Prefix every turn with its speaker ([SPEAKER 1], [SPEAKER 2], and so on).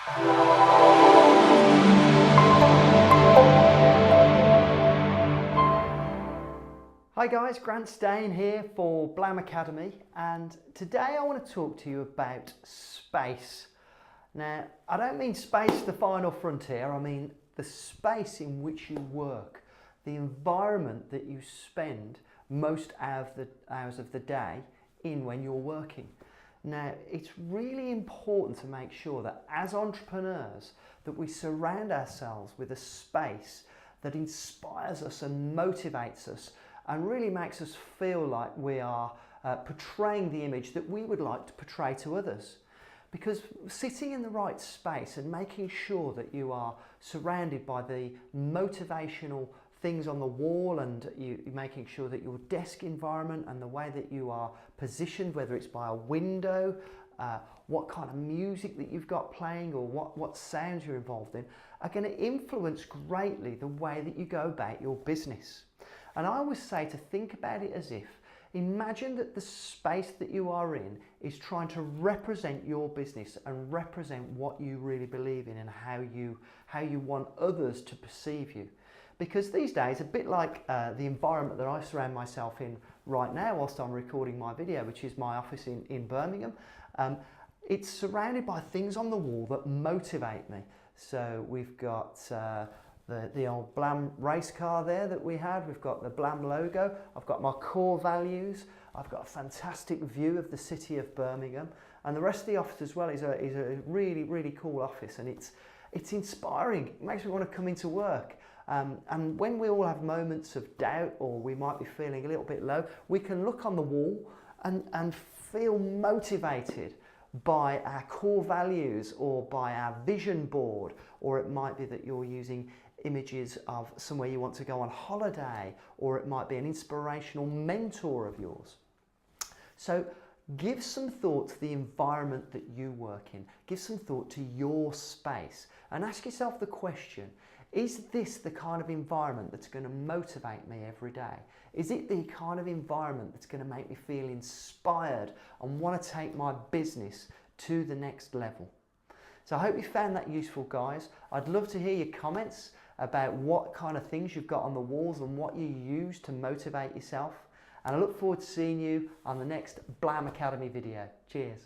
[SPEAKER 1] Hi guys, Grant Stain here for Blam Academy, and today I want to talk to you about space. Now, I don't mean space the final frontier, I mean the space in which you work, the environment that you spend most hours of the day in when you're working. Now, it's really important to make sure that as entrepreneurs that we surround ourselves with a space that inspires us and motivates us and really makes us feel like we are portraying the image that we would like to portray to others. Because sitting in the right space and making sure that you are surrounded by the motivational things on the wall, and you making sure that your desk environment and the way that you are positioned, whether it's by a window, what kind of music that you've got playing, or what sounds you're involved in, are going to influence greatly the way that you go about your business. And I always say to think about it as if, imagine that the space that you are in is trying to represent your business and represent what you really believe in and how you want others to perceive you. Because these days, a bit like the environment that I surround myself in right now whilst I'm recording my video, which is my office in Birmingham, it's surrounded by things on the wall that motivate me. So we've got the old Blam race car there that we had. We've got the Blam logo. I've got my core values. I've got a fantastic view of the city of Birmingham, and the rest of the office as well is a really, really cool office, and it's inspiring. It makes me want to come into work. And when we all have moments of doubt, or we might be feeling a little bit low, we can look on the wall and feel motivated by our core values or by our vision board, or it might be that you're using images of somewhere you want to go on holiday, or it might be an inspirational mentor of yours. So give some thought to the environment that you work in. Give some thought to your space and ask yourself the question, is this the kind of environment that's going to motivate me every day? Is it the kind of environment that's going to make me feel inspired and want to take my business to the next level? So I hope you found that useful, guys. I'd love to hear your comments about what kind of things you've got on the walls and what you use to motivate yourself. And I look forward to seeing you on the next Blam Academy video. Cheers.